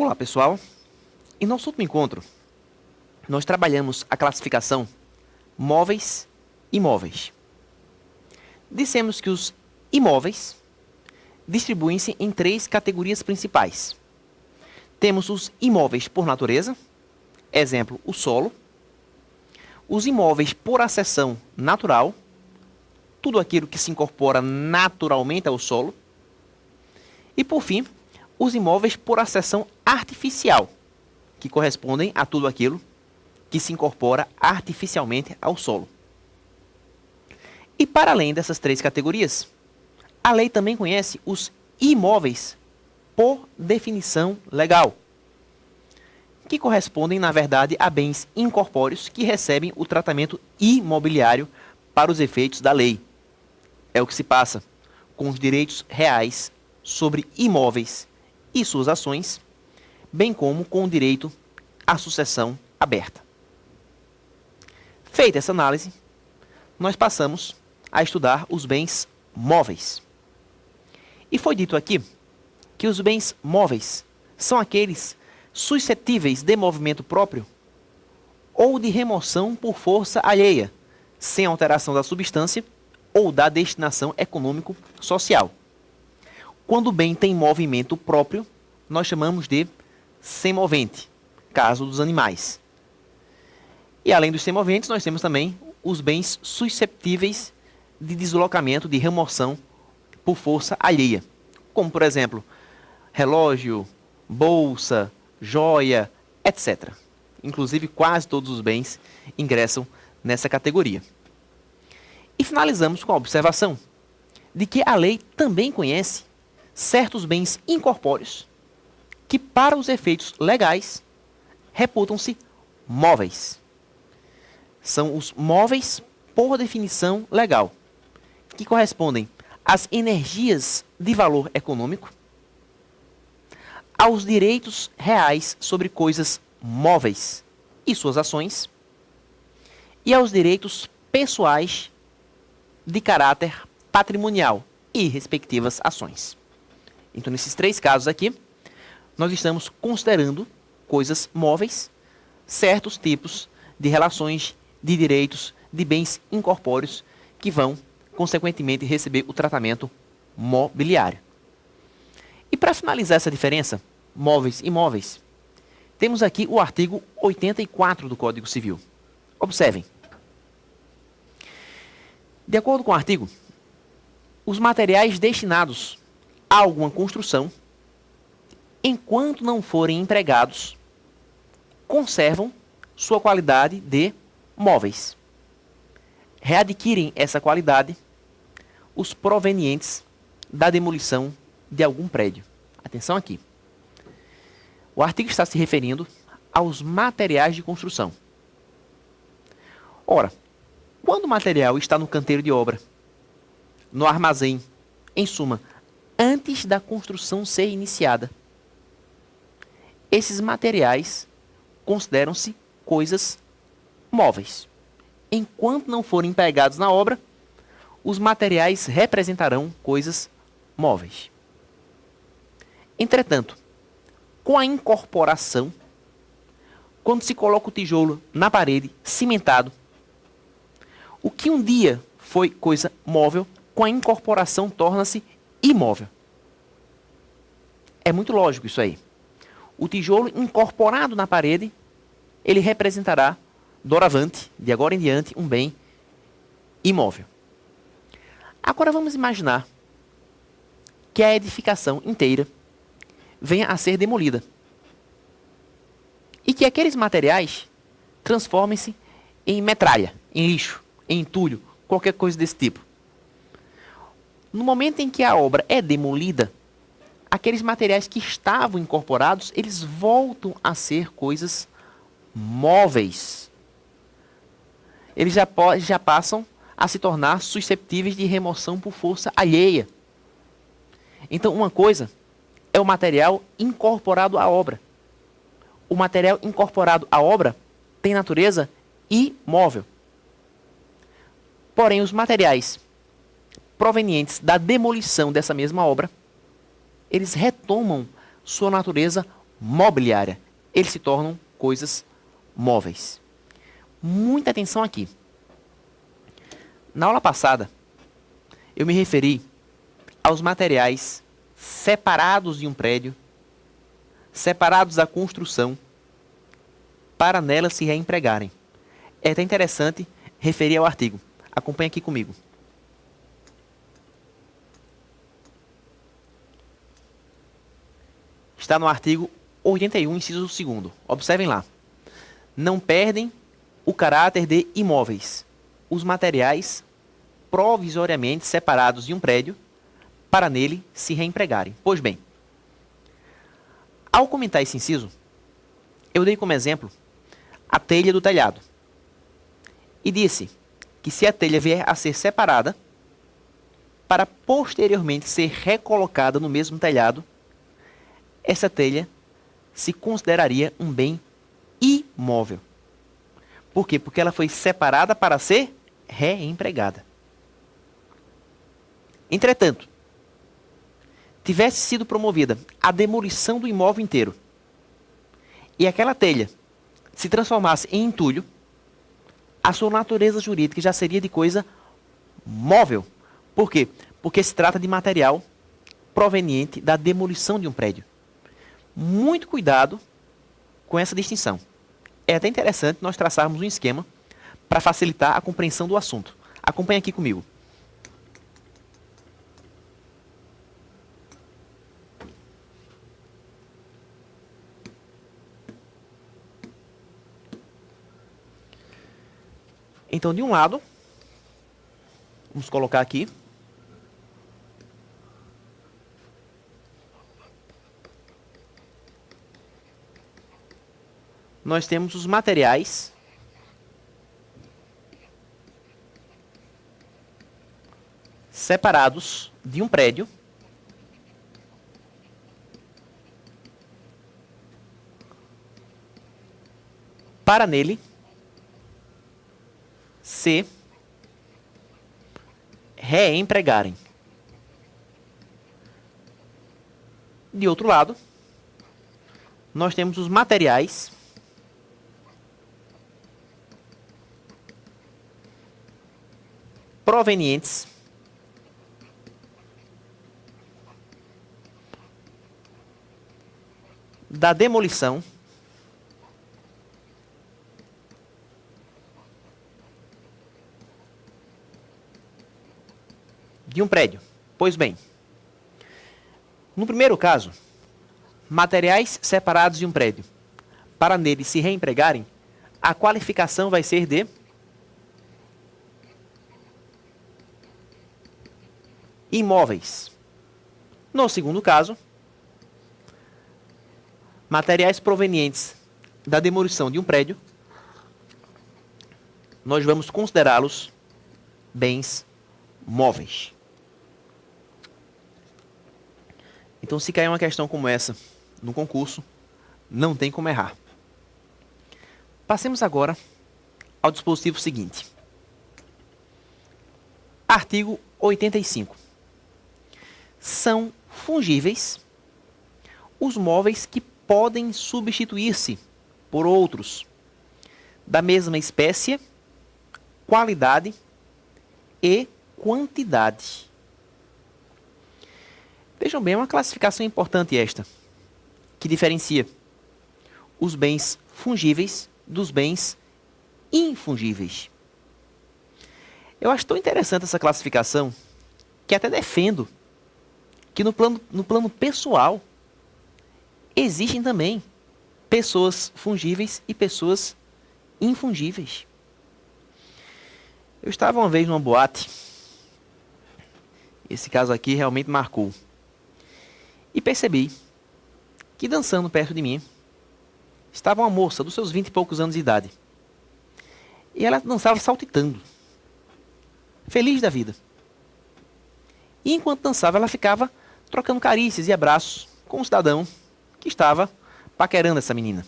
Olá, pessoal. Em nosso último encontro, nós trabalhamos a classificação móveis e imóveis. Dissemos que os imóveis distribuem-se em três categorias principais. Temos os imóveis por natureza, exemplo, o solo. Os imóveis por acessão natural, tudo aquilo que se incorpora naturalmente ao solo. E, por fim, os imóveis por acessão artificial, que correspondem a tudo aquilo que se incorpora artificialmente ao solo. E para além dessas três categorias, a lei também conhece os imóveis por definição legal, que correspondem, na verdade, a bens incorpóreos que recebem o tratamento imobiliário para os efeitos da lei. É o que se passa com os direitos reais sobre imóveis e suas ações, bem como com o direito à sucessão aberta. Feita essa análise, nós passamos a estudar os bens móveis. E foi dito aqui que os bens móveis são aqueles suscetíveis de movimento próprio ou de remoção por força alheia, sem alteração da substância ou da destinação econômico-social. Quando o bem tem movimento próprio, nós chamamos de semovente, caso dos animais. E além dos semoventes, nós temos também os bens susceptíveis de deslocamento, de remoção por força alheia, como, por exemplo, relógio, bolsa, joia, etc. Inclusive, quase todos os bens ingressam nessa categoria. E finalizamos com a observação de que a lei também conhece certos bens incorpóreos que, para os efeitos legais, reputam-se móveis. São os móveis por definição legal, que correspondem às energias de valor econômico, aos direitos reais sobre coisas móveis e suas ações, e aos direitos pessoais de caráter patrimonial e respectivas ações. Então, nesses três casos aqui, nós estamos considerando coisas móveis, certos tipos de relações, de direitos, de bens incorpóreos que vão, consequentemente, receber o tratamento mobiliário. E para finalizar essa diferença, móveis e imóveis, temos aqui o artigo 84 do Código Civil. Observem. De acordo com o artigo, os materiais destinados a alguma construção, enquanto não forem empregados, conservam sua qualidade de móveis. Readquirem essa qualidade os provenientes da demolição de algum prédio. Atenção aqui. O artigo está se referindo aos materiais de construção. Ora, quando o material está no canteiro de obra, no armazém, em suma, antes da construção ser iniciada, esses materiais consideram-se coisas móveis. Enquanto não forem empregados na obra, os materiais representarão coisas móveis. Entretanto, com a incorporação, quando se coloca o tijolo na parede, cimentado, o que um dia foi coisa móvel, com a incorporação torna-se imóvel. É muito lógico isso aí. O tijolo incorporado na parede, ele representará, doravante, de agora em diante, um bem imóvel. Agora vamos imaginar que a edificação inteira venha a ser demolida e que aqueles materiais transformem-se em metralha, em lixo, em entulho, qualquer coisa desse tipo. No momento em que a obra é demolida, aqueles materiais que estavam incorporados, eles voltam a ser coisas móveis. Eles já passam a se tornar susceptíveis de remoção por força alheia. Então, uma coisa é o material incorporado à obra. O material incorporado à obra tem natureza imóvel. Porém, os materiais provenientes da demolição dessa mesma obra, eles retomam sua natureza mobiliária. Eles se tornam coisas móveis. Muita atenção aqui. Na aula passada, eu me referi aos materiais separados de um prédio, separados da construção, para nelas se reempregarem. É até interessante referir ao artigo. Acompanhe aqui comigo. Está no artigo 81, inciso 2º. Observem lá. Não perdem o caráter de imóveis os materiais provisoriamente separados de um prédio para nele se reempregarem. Pois bem, ao comentar esse inciso, eu dei como exemplo a telha do telhado e disse que se a telha vier a ser separada para posteriormente ser recolocada no mesmo telhado, essa telha se consideraria um bem imóvel. Por quê? Porque ela foi separada para ser reempregada. Entretanto, tivesse sido promovida a demolição do imóvel inteiro e aquela telha se transformasse em entulho, a sua natureza jurídica já seria de coisa móvel. Por quê? Porque se trata de material proveniente da demolição de um prédio. Muito cuidado com essa distinção. É até interessante nós traçarmos um esquema para facilitar a compreensão do assunto. Acompanhe aqui comigo. Então, de um lado, vamos colocar aqui nós temos os materiais separados de um prédio para nele se reempregarem. De outro lado, nós temos os materiais provenientes da demolição de um prédio. Pois bem, no primeiro caso, materiais separados de um prédio, para nele se reempregarem, a qualificação vai ser de imóveis. No segundo caso, materiais provenientes da demolição de um prédio, nós vamos considerá-los bens móveis. Então, se cair uma questão como essa no concurso, não tem como errar. Passemos agora ao dispositivo seguinte. Artigo 85. São fungíveis os móveis que podem substituir-se por outros da mesma espécie, qualidade e quantidade. Vejam bem, é uma classificação importante esta, que diferencia os bens fungíveis dos bens infungíveis. Eu acho tão interessante essa classificação que até defendo que no plano pessoal existem também pessoas fungíveis e pessoas infungíveis. Eu estava uma vez numa boate, esse caso aqui realmente marcou, e percebi que dançando perto de mim estava uma moça dos seus 20 e poucos anos de idade. E ela dançava saltitando, feliz da vida. E enquanto dançava, ela ficava trocando carícias e abraços com um cidadão que estava paquerando essa menina.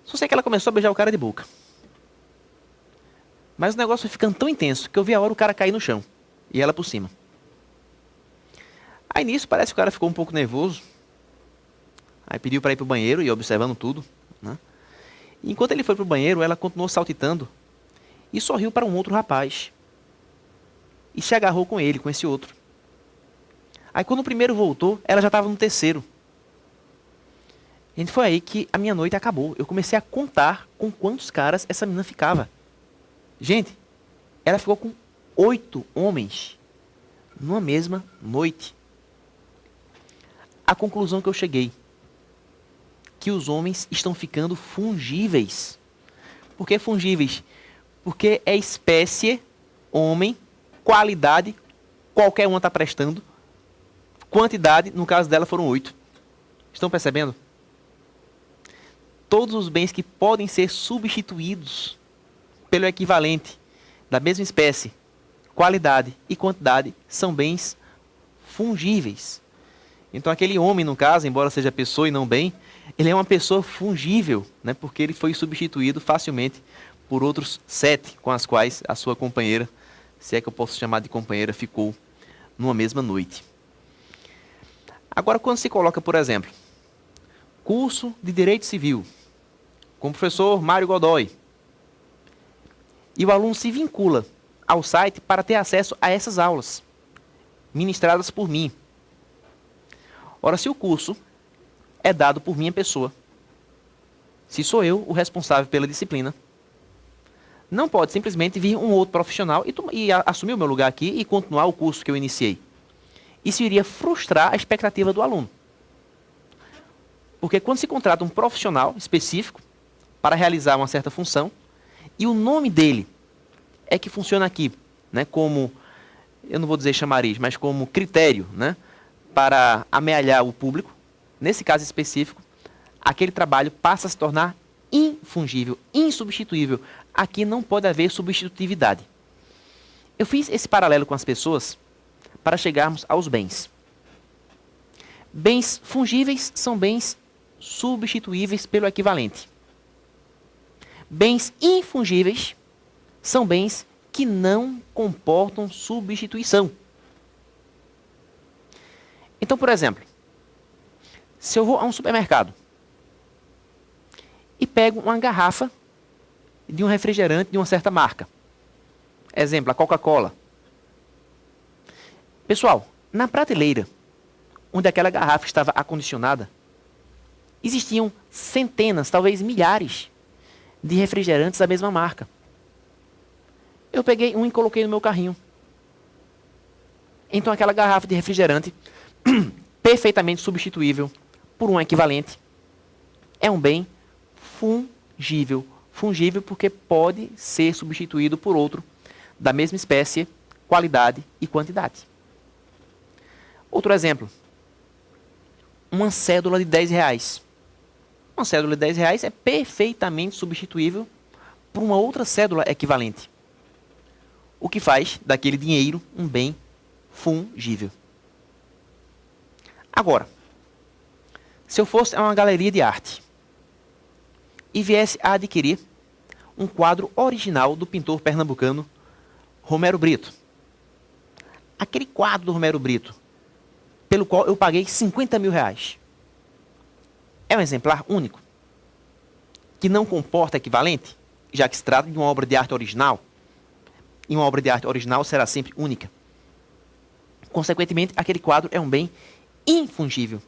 Só sei que ela começou a beijar o cara de boca. Mas o negócio foi ficando tão intenso que eu vi a hora o cara cair no chão e ela por cima. Aí nisso parece que o cara ficou um pouco nervoso. Aí pediu para ir para o banheiro e observando tudo, né? E enquanto ele foi para o banheiro, ela continuou saltitando e sorriu para um outro rapaz. E se agarrou com ele, com esse outro. Aí quando o primeiro voltou, ela já estava no terceiro. E foi aí que a minha noite acabou. Eu comecei a contar com quantos caras essa menina ficava. Gente, ela ficou com 8 homens numa mesma noite. A conclusão que eu cheguei, que os homens estão ficando fungíveis. Por que fungíveis? Porque é espécie, homem, qualidade, qualquer uma está prestando. Quantidade, no caso dela, foram 8. Estão percebendo? Todos os bens que podem ser substituídos pelo equivalente da mesma espécie, qualidade e quantidade, são bens fungíveis. Então aquele homem, no caso, embora seja pessoa e não bem, ele é uma pessoa fungível, né, porque ele foi substituído facilmente por outros 7 com as quais a sua companheira, se é que eu posso chamar de companheira, ficou numa mesma noite. Agora, quando se coloca, por exemplo, curso de Direito Civil, com o professor Mário Godoy, e o aluno se vincula ao site para ter acesso a essas aulas, ministradas por mim. Ora, se o curso é dado por minha pessoa, se sou eu o responsável pela disciplina, não pode simplesmente vir um outro profissional e assumir o meu lugar aqui e continuar o curso que eu iniciei. Isso iria frustrar a expectativa do aluno. Porque quando se contrata um profissional específico para realizar uma certa função, e o nome dele é que funciona aqui, né, como, eu não vou dizer chamariz, mas como critério, né, para amealhar o público, nesse caso específico, aquele trabalho passa a se tornar infungível, insubstituível. Aqui não pode haver substitutividade. Eu fiz esse paralelo com as pessoas para chegarmos aos bens. Bens fungíveis são bens substituíveis pelo equivalente. Bens infungíveis são bens que não comportam substituição. Então, por exemplo, se eu vou a um supermercado e pego uma garrafa de um refrigerante de uma certa marca, exemplo, a Coca-Cola. Pessoal, na prateleira onde aquela garrafa estava acondicionada, existiam centenas, talvez milhares, de refrigerantes da mesma marca. Eu peguei um e coloquei no meu carrinho. Então aquela garrafa de refrigerante, perfeitamente substituível por um equivalente, é um bem fungível. Fungível porque pode ser substituído por outro da mesma espécie, qualidade e quantidade. Outro exemplo. Uma cédula de R$10. Uma cédula de R$10 é perfeitamente substituível por uma outra cédula equivalente. O que faz daquele dinheiro um bem fungível. Agora, se eu fosse a uma galeria de arte e viesse a adquirir um quadro original do pintor pernambucano Romero Brito. Aquele quadro do Romero Brito, pelo qual eu paguei R$50 mil. É um exemplar único, que não comporta equivalente, já que se trata de uma obra de arte original. E uma obra de arte original será sempre única. Consequentemente, aquele quadro é um bem infungível.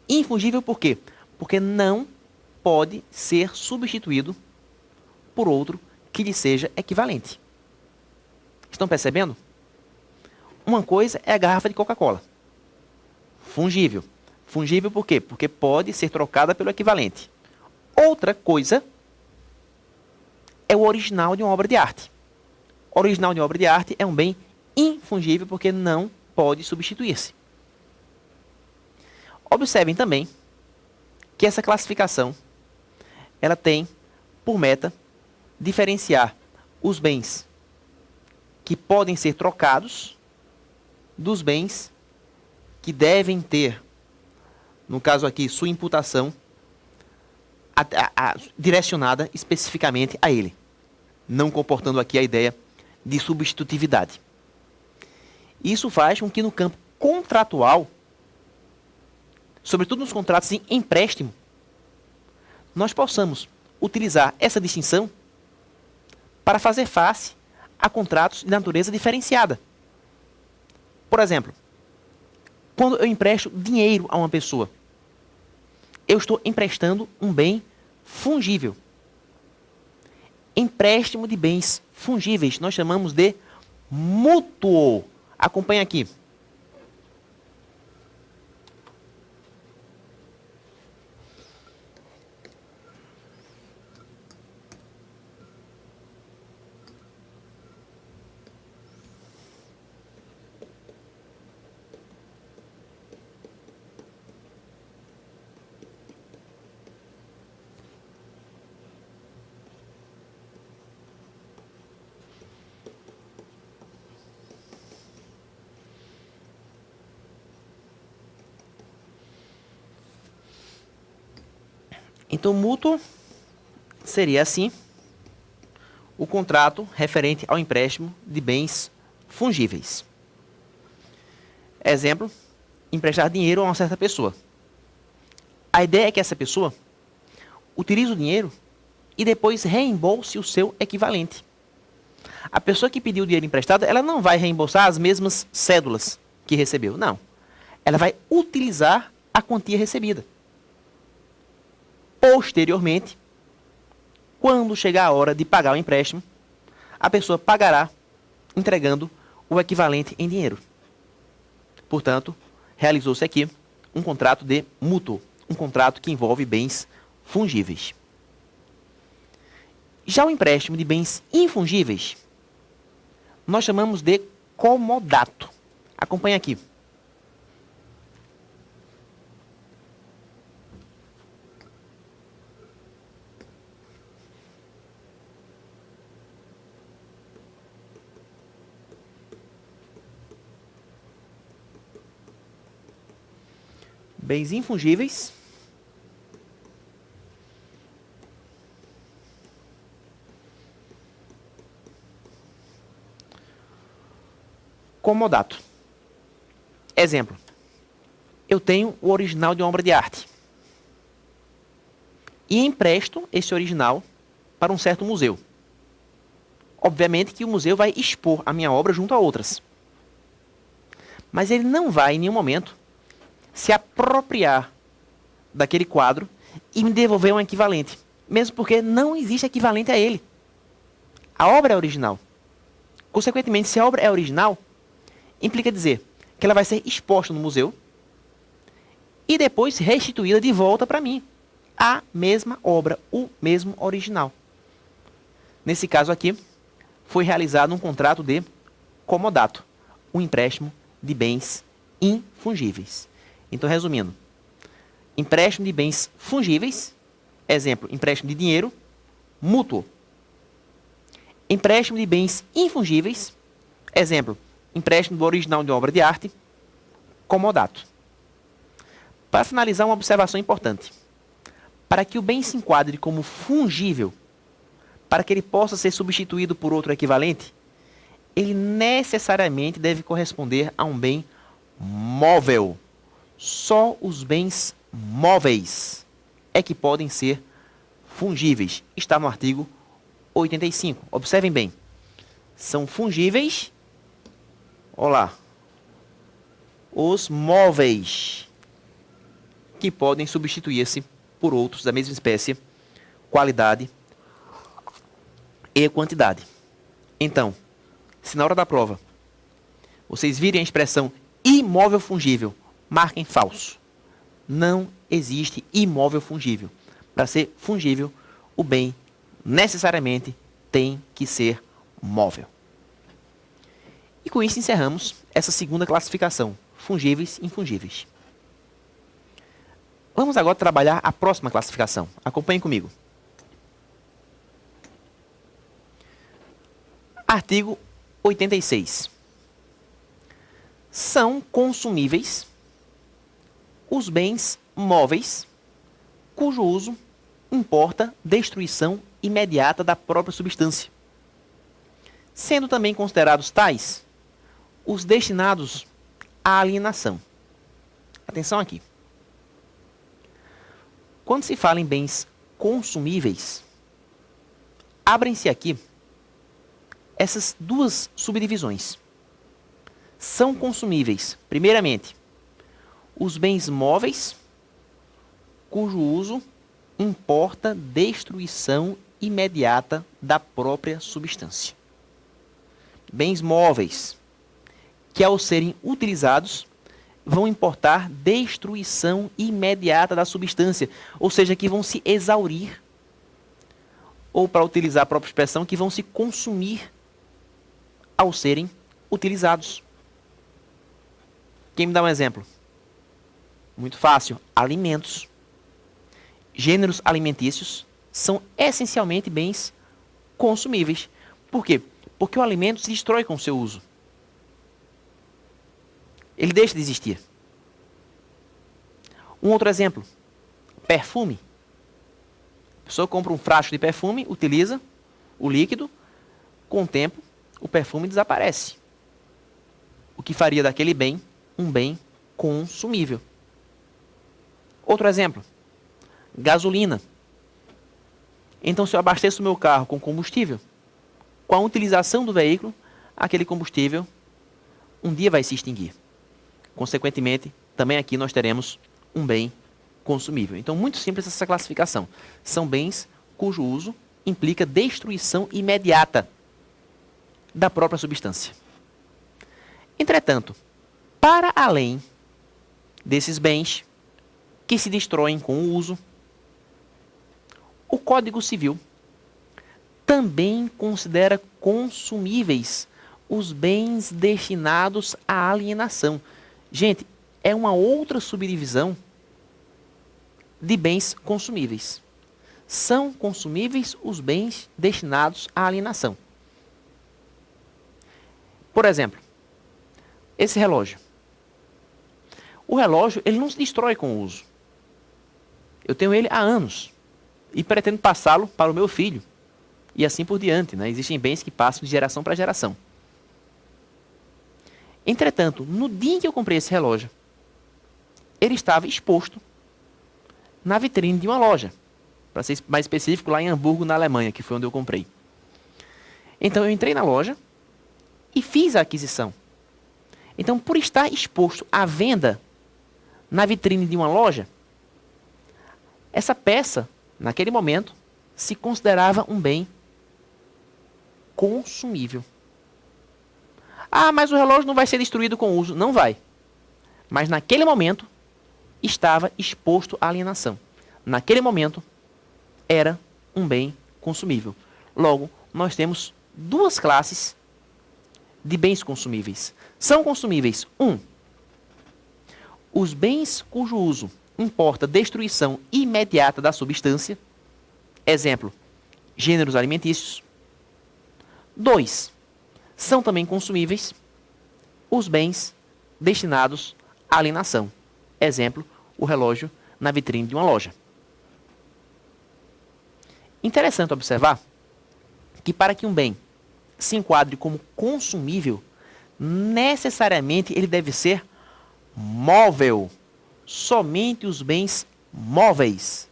Infungível por quê? Porque não pode ser substituído por outro que lhe seja equivalente. Estão percebendo? Uma coisa é a garrafa de Coca-Cola. Fungível. Fungível por quê? Porque pode ser trocada pelo equivalente. Outra coisa é o original de uma obra de arte. O original de uma obra de arte é um bem infungível porque não pode substituir-se. Observem também que essa classificação ela tem por meta diferenciar os bens que podem ser trocados dos bens que devem ter, no caso aqui, sua imputação direcionada especificamente a ele, não comportando aqui a ideia de substitutividade. Isso faz com que no campo contratual sobretudo nos contratos em empréstimo, nós possamos utilizar essa distinção para fazer face a contratos de natureza diferenciada. Por exemplo, quando eu empresto dinheiro a uma pessoa, eu estou emprestando um bem fungível. Empréstimo de bens fungíveis nós chamamos de mútuo. Acompanhe aqui. Então, mútuo seria assim o contrato referente ao empréstimo de bens fungíveis. Exemplo, emprestar dinheiro a uma certa pessoa. A ideia é que essa pessoa utilize o dinheiro e depois reembolse o seu equivalente. A pessoa que pediu o dinheiro emprestado, ela não vai reembolsar as mesmas cédulas que recebeu, não. Ela vai utilizar a quantia recebida. Posteriormente, quando chegar a hora de pagar o empréstimo, a pessoa pagará entregando o equivalente em dinheiro. Portanto, realizou-se aqui um contrato de mútuo, um contrato que envolve bens fungíveis. Já o empréstimo de bens infungíveis, nós chamamos de comodato. Acompanhe aqui. Bens infungíveis. Comodato. Exemplo. Eu tenho o original de uma obra de arte. E empresto esse original para um certo museu. Obviamente que o museu vai expor a minha obra junto a outras. Mas ele não vai, em nenhum momento, se apropriar daquele quadro e me devolver um equivalente. Mesmo porque não existe equivalente a ele. A obra é original. Consequentemente, se a obra é original, implica dizer que ela vai ser exposta no museu e depois restituída de volta para mim. A mesma obra, o mesmo original. Nesse caso aqui, foi realizado um contrato de comodato, um empréstimo de bens infungíveis. Então, resumindo, empréstimo de bens fungíveis, exemplo, empréstimo de dinheiro, mútuo. Empréstimo de bens infungíveis, exemplo, empréstimo do original de obra de arte, comodato. Para finalizar, uma observação importante. Para que o bem se enquadre como fungível, para que ele possa ser substituído por outro equivalente, ele necessariamente deve corresponder a um bem móvel. Só os bens móveis é que podem ser fungíveis. Está no artigo 85. Observem bem. São fungíveis, olá, os móveis, que podem substituir-se por outros da mesma espécie, qualidade e quantidade. Então, se na hora da prova vocês virem a expressão imóvel fungível, marquem falso. Não existe imóvel fungível. Para ser fungível, o bem necessariamente tem que ser móvel. E com isso encerramos essa segunda classificação, fungíveis e infungíveis. Vamos agora trabalhar a próxima classificação. Acompanhem comigo. Artigo 86. São consumíveis os bens móveis cujo uso importa destruição imediata da própria substância, sendo também considerados tais os destinados à alienação. Atenção aqui. Quando se fala em bens consumíveis, abrem-se aqui essas duas subdivisões. São consumíveis, primeiramente, os bens móveis, cujo uso importa destruição imediata da própria substância. Bens móveis, que ao serem utilizados, vão importar destruição imediata da substância, ou seja, que vão se exaurir, ou para utilizar a própria expressão, que vão se consumir ao serem utilizados. Quem me dá um exemplo? Muito fácil. Alimentos. Gêneros alimentícios são essencialmente bens consumíveis. Por quê? Porque o alimento se destrói com o seu uso. Ele deixa de existir. Um outro exemplo. Perfume. A pessoa compra um frasco de perfume, utiliza o líquido, com o tempo, o perfume desaparece. O que faria daquele bem um bem consumível. Outro exemplo. Gasolina. Então, se eu abasteço o meu carro com combustível, com a utilização do veículo, aquele combustível um dia vai se extinguir. Consequentemente, também aqui nós teremos um bem consumível. Então, muito simples essa classificação. São bens cujo uso implica destruição imediata da própria substância. Entretanto, para além desses bens que se destroem com o uso, o Código Civil também considera consumíveis os bens destinados à alienação. Gente, é uma outra subdivisão de bens consumíveis. São consumíveis os bens destinados à alienação. Por exemplo, esse relógio. O relógio, ele não se destrói com o uso. Eu tenho ele há anos e pretendo passá-lo para o meu filho. E assim por diante, né? Existem bens que passam de geração para geração. Entretanto, no dia em que eu comprei esse relógio, ele estava exposto na vitrine de uma loja. Para ser mais específico, lá em Hamburgo, na Alemanha, que foi onde eu comprei. Então eu entrei na loja e fiz a aquisição. Então, por estar exposto à venda na vitrine de uma loja, essa peça, naquele momento, se considerava um bem consumível. Ah, mas o relógio não vai ser destruído com o uso. Não vai. Mas naquele momento, estava exposto à alienação. Naquele momento, era um bem consumível. Logo, nós temos duas classes de bens consumíveis. São consumíveis, 1. Os bens cujo uso importa destruição imediata da substância. Exemplo, gêneros alimentícios. 2. São também consumíveis os bens destinados à alienação. Exemplo, o relógio na vitrine de uma loja. Interessante observar que para que um bem se enquadre como consumível, necessariamente ele deve ser móvel. Somente os bens móveis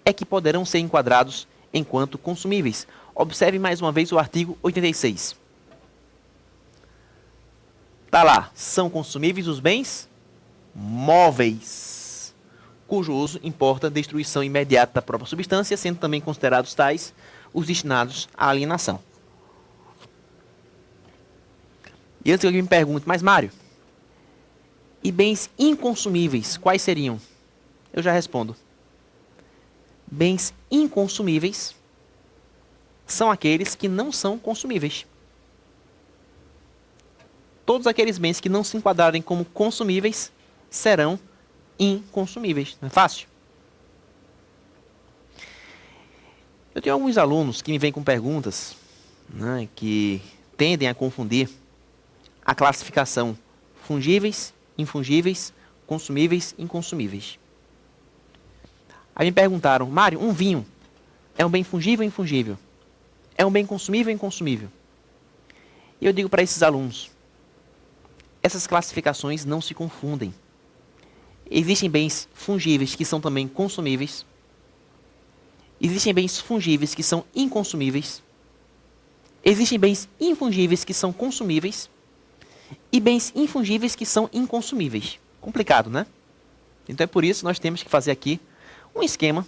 é que poderão ser enquadrados enquanto consumíveis. Observe mais uma vez o artigo 86. Está lá, são consumíveis os bens móveis, cujo uso importa destruição imediata da própria substância, sendo também considerados tais os destinados à alienação. E antes que alguém me pergunte, mas Mário, e bens inconsumíveis, quais seriam? Eu já respondo. Bens inconsumíveis são aqueles que não são consumíveis. Todos aqueles bens que não se enquadrarem como consumíveis serão inconsumíveis. Não é fácil? Eu tenho alguns alunos que me vêm com perguntas, né, que tendem a confundir a classificação fungíveis, infungíveis, consumíveis, inconsumíveis. Aí me perguntaram, Mário, um vinho é um bem fungível ou infungível? É um bem consumível ou inconsumível? E eu digo para esses alunos, essas classificações não se confundem. Existem bens fungíveis que são também consumíveis Existem bens fungíveis que são inconsumíveis. Existem bens infungíveis que são consumíveis. E bens infungíveis que são inconsumíveis. Complicado, né? Então é por isso que nós temos que fazer aqui um esquema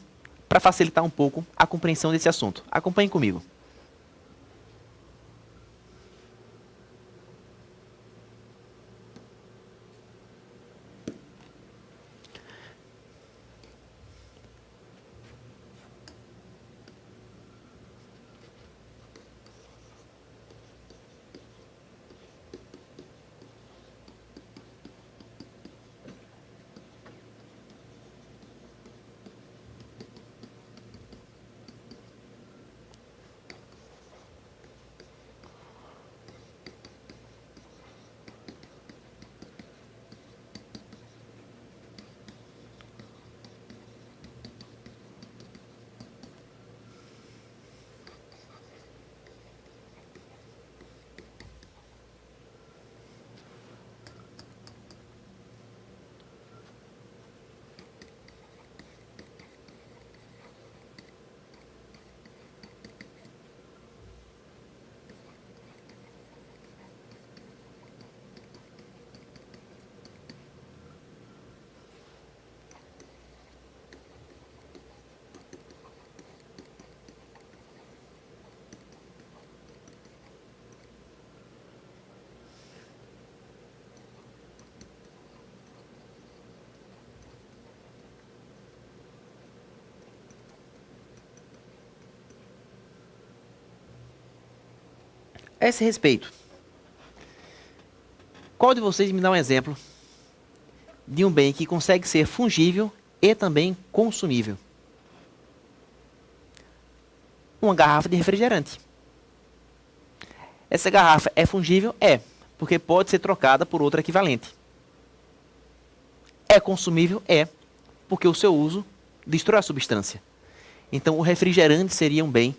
para facilitar um pouco a compreensão desse assunto. Acompanhe comigo. A esse respeito, qual de vocês me dá um exemplo de um bem que consegue ser fungível e também consumível? Uma garrafa de refrigerante. Essa garrafa é fungível? É, porque pode ser trocada por outra equivalente. É consumível? É, porque o seu uso destrói a substância. Então, o refrigerante seria um bem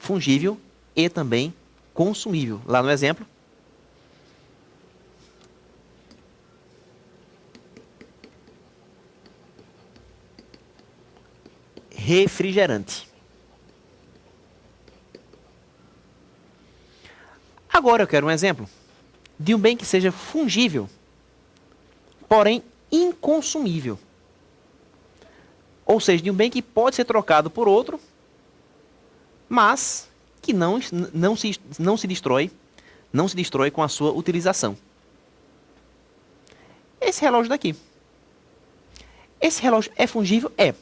fungível e também consumível. Lá no exemplo, refrigerante. Agora eu quero um exemplo de um bem que seja fungível, porém inconsumível. Ou seja, de um bem que pode ser trocado por outro, mas que não se destrói com a sua utilização. Esse relógio daqui. Esse relógio é fungível? É.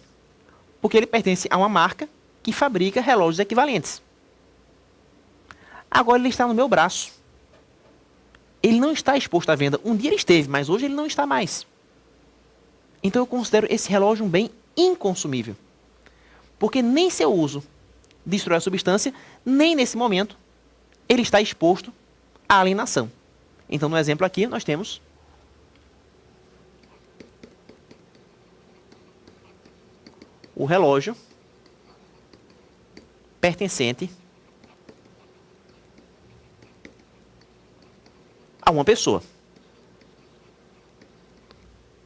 Porque ele pertence a uma marca que fabrica relógios equivalentes. Agora ele está no meu braço. Ele não está exposto à venda. Um dia ele esteve, mas hoje ele não está mais. Então eu considero esse relógio um bem inconsumível. Porque nem seu uso destrói a substância, nem nesse momento ele está exposto à alienação. Então no exemplo aqui nós temos o relógio pertencente a uma pessoa.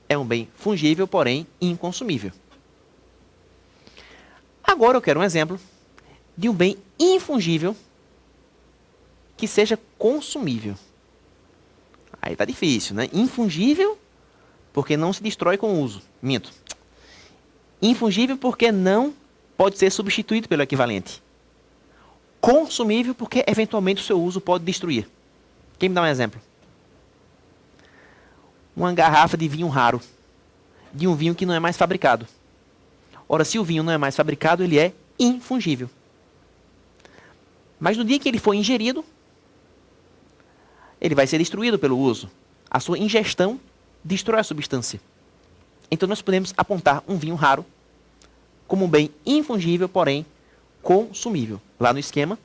É um bem fungível, porém inconsumível. Agora eu quero um exemplo de um bem infungível que seja consumível. Aí tá difícil, né? Infungível porque não se destrói com o uso. Minto. Infungível porque não pode ser substituído pelo equivalente. Consumível porque eventualmente o seu uso pode destruir. Quem me dá um exemplo? Uma garrafa de vinho raro, de um vinho que não é mais fabricado. Ora, se o vinho não é mais fabricado, ele é infungível. Mas no dia que ele for ingerido, ele vai ser destruído pelo uso. A sua ingestão destrói a substância. Então nós podemos apontar um vinho raro como um bem infungível, porém consumível. Lá no esquema,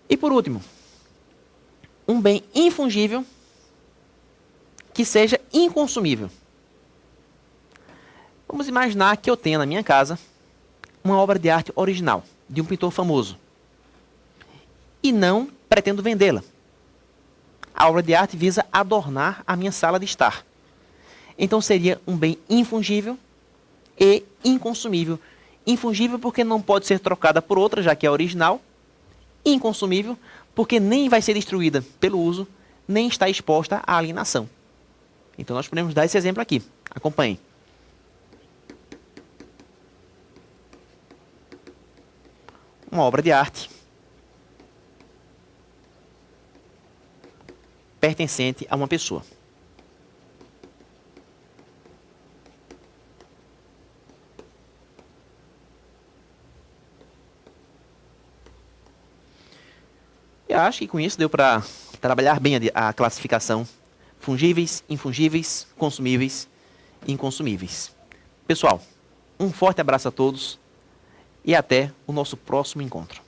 e por último, um bem infungível que seja inconsumível. Vamos imaginar que eu tenha na minha casa uma obra de arte original, de um pintor famoso. e não pretendo vendê-la. A obra de arte visa adornar a minha sala de estar. Então seria um bem infungível e inconsumível. Infungível porque não pode ser trocada por outra, já que é original. Inconsumível porque nem vai ser destruída pelo uso, nem está exposta à alienação. Então nós podemos dar esse exemplo aqui. Acompanhe. Uma obra de arte pertencente a uma pessoa. Eu acho que com isso deu para trabalhar bem a classificação fungíveis, infungíveis, consumíveis e inconsumíveis. Pessoal, um forte abraço a todos e até o nosso próximo encontro.